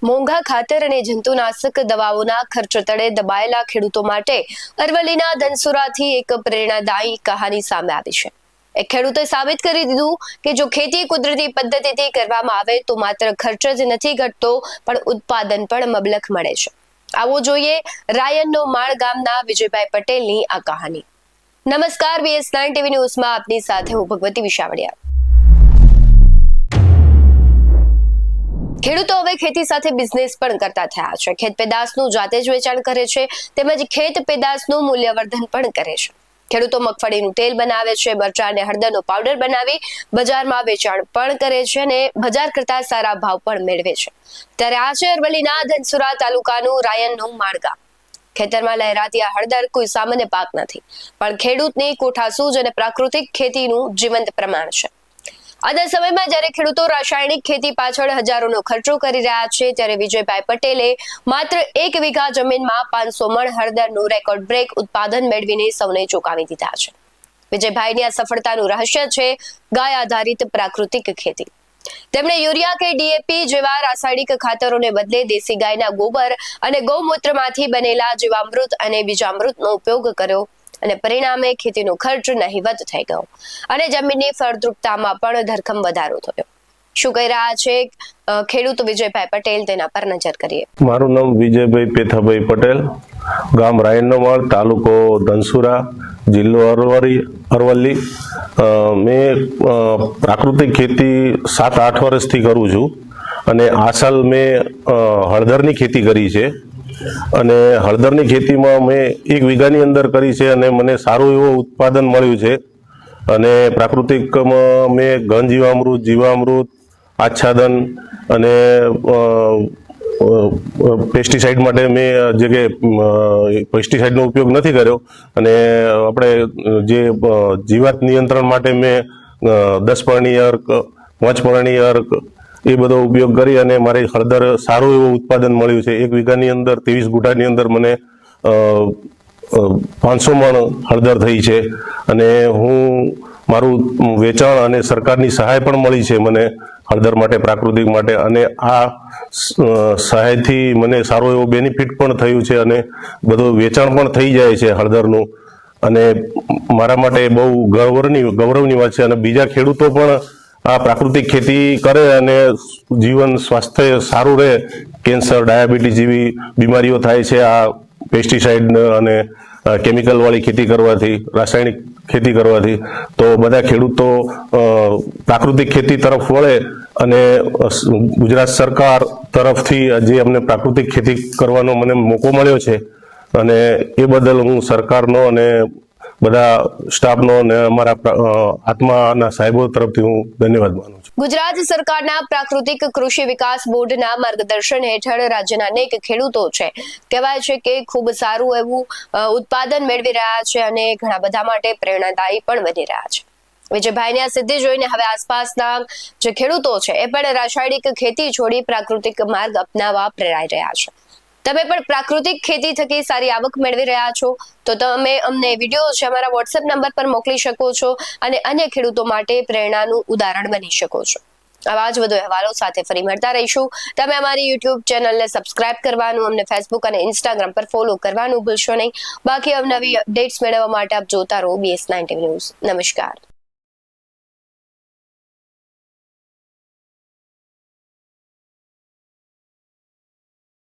મોંઘા ખાતર અને જંતુનાશક દવાઓના ખર્ચ તળે દબાયેલા ખેડૂતો માટે અરવલ્લીના ધનસુરાથી એક પ્રેરણાદાયી કહાની સામે આવી છે। એક ખેડૂતે સાબિત કરી દીધું કે જો ખેતી કુદરતી પદ્ધતિથી કરવામાં આવે તો માત્ર ખર્ચ જ નથી ઘટતો પણ ઉત્પાદન પણ મબલખ મળે છે। આવો જોઈએ રાયનનો માળ ગામના વિજયભાઈ પટેલની આ કહાની। નમસ્કાર, BS9 TV ન્યૂઝમાં આપની સાથે હું ભગવતી વિશાવડિયા। ખેડૂતો હવે ખેતી સાથે બિઝનેસ પણ કરતા થયા છે। ખેત પેદાશનું જાતે જ વેચાણ કરે છે તેમજ ખેત પેદાશનું મૂલ્યવર્ધન પણ કરે છે। ખેડૂતો મગફળીનું તેલ બનાવે છે, મરચાં અને હળદરનો પાવડર બનાવી બજારમાં વેચાણ પણ કરે છે અને બજાર કરતા સારા ભાવ પણ મેળવે છે। ત્યારે આ છે અરવલ્લીના ધનસુરા તાલુકાનું રાયનનું માળ ગામ। ખેતરમાં લહેરાતી આ હળદર કોઈ સામાન્ય પાક નથી પણ ખેડૂતની કોઠાસૂઝ અને પ્રાકૃતિક ખેતીનું જીવંત પ્રમાણ છે। આજના સમયમાં જ્યારે ખેડૂતો રાસાયણિક ખેતી પાછળ હજારોનો ખર્ચો કરી રહ્યા છે ત્યારે વિજયભાઈ પટેલે માત્ર 1 વીઘા જમીનમાં 500 મણ હળદરનું રેકોર્ડ બ્રેક ઉત્પાદન મેળવીને સૌને ચોંકાવી દીધા છે। વિજયભાઈની આ સફળતાનું રહસ્ય છે ગાય આધારિત પ્રાકૃતિક ખેતી। તેમણે યુરિયા કે DAP જેવા રાસાયણિક ખાતરોને બદલે દેશી ગાયના ગોબર અને ગૌમૂત્રમાંથી બનેલા જીવામૃત અને બીજામૃતનો ઉપયોગ કર્યો અને પરિણામે ખેતીનો ખર્ચ નહિવત થઈ ગયો અને જમીનની ફળદ્રુપતામાં પણ ધરખમ વધારો થયો। શું કહી રહ્યા છે ખેડૂત વિજયભાઈ પટેલ તેના પર નજર કરીએ। મારું નામ વિજયભાઈ પેથાભાઈ પટેલ, ગામ રાયનનો માળ, તાલુકો ધનસુરા, જિલ્લો અરવલ્લી। મેં પ્રાકૃતિક ખેતી 7-8 વર્ષથી કરું છું અને આ સાલ મેં હળદરની ખેતી કરી છે અને હળદરની ખેતીમાં મેં 1 વીઘાની અંદર કરી છે અને મને સારું એવું ઉત્પાદન મળ્યું છે। અને પ્રાકૃતિકમાં મેં ઘન જીવામૃત, આચ્છાદન અને પેસ્ટિસાઇડ માટે મેં જે કે પેસ્ટિસાઇડનો ઉપયોગ નથી કર્યો અને આપણે જે જીવાત નિયંત્રણ માટે મેં 10 પર્ણી અર્ક, 5 પર્ણી અર્ક એ બધો ઉપયોગ કરી અને મારી હળદર સારું એવું ઉત્પાદન મળ્યું છે। 1 વીઘાની અંદર 23 ગુંઠાની અંદર મને 500 મણ હળદર થઈ છે અને મારું વેચાણ અને સરકારની સહાય પણ મળી છે મને હળદર માટે, પ્રાકૃતિક માટે, અને આ સહાયથી મને સારો એવો બેનિફિટ પણ થયું છે અને બધું વેચાણ પણ થઈ જાય છે હળદરનું અને મારા માટે બહુ ગૌરવની વાત છે। અને બીજા ખેડૂતો પણ આ પ્રાકૃતિક ખેતી કરે અને સ્વાસ્થ્ય સારું રહે, કેન્સર, ડાયાબિટીસ જેવી બીમારીઓ થાય છે આ પેસ્ટિસાઇડ અને કેમિકલ વાળી ખેતી કરવાથી, રાસાયણિક ખેતી કરવાથી, તો બધા ખેડૂતો પ્રાકૃતિક ખેતી તરફ વળે અને ગુજરાત સરકાર તરફથી જે અમને પ્રાકૃતિક ખેતી કરવાનો મને મોકો મળ્યો છે અને એ બદલ હું સરકારનો અને બધા સ્ટાફનો અને અમારા આત્માના સાહેબો તરફથી હું ધન્યવાદ માનું છું। ગુજરાત સરકારના પ્રાકૃતિક કૃષિ વિકાસ બોર્ડના માર્ગદર્શન હેઠળ રાજ્યના અનેક ખેડૂતો છે કહેવાય છે કે ખૂબ સારું એવું ઉત્પાદન મેળવી રહ્યા છે અને ઘણા બધા માટે પ્રેરણાદાયી પણ બની રહ્યા છે। વિજયભાઈની આ સિદ્ધિ જોઈને હવે આસપાસના જે ખેડૂતો છે એ પણ રાસાયણિક ખેતી છોડી પ્રાકૃતિક માર્ગ અપનાવવા પ્રેરાઈ રહ્યા છે। તમે પણ પ્રાકૃતિક ખેતી થકી સારી આવક મેળવી રહ્યા છો તો તમે અમને વિડીયો છે અમારા WhatsApp નંબર પર મોકલી શકો છો અને અન્ય ખેડૂતો માટે પ્રેરણાનું ઉદાહરણ બની શકો છો। આવા જ વધુ અહેવાલો સાથે ફરી મળતા રહીશું। તમે અમારી YouTube ચેનલને સબસ્ક્રાઇબ કરવાનું, અમને Facebook અને Instagram પર ફોલો કરવાનું ભૂલશો નહીં। બાકી અવનવી અપડેટ્સ મેળવવા માટે આપ જોતા રહો BS9 TV ન્યૂઝ। નમસ્કાર।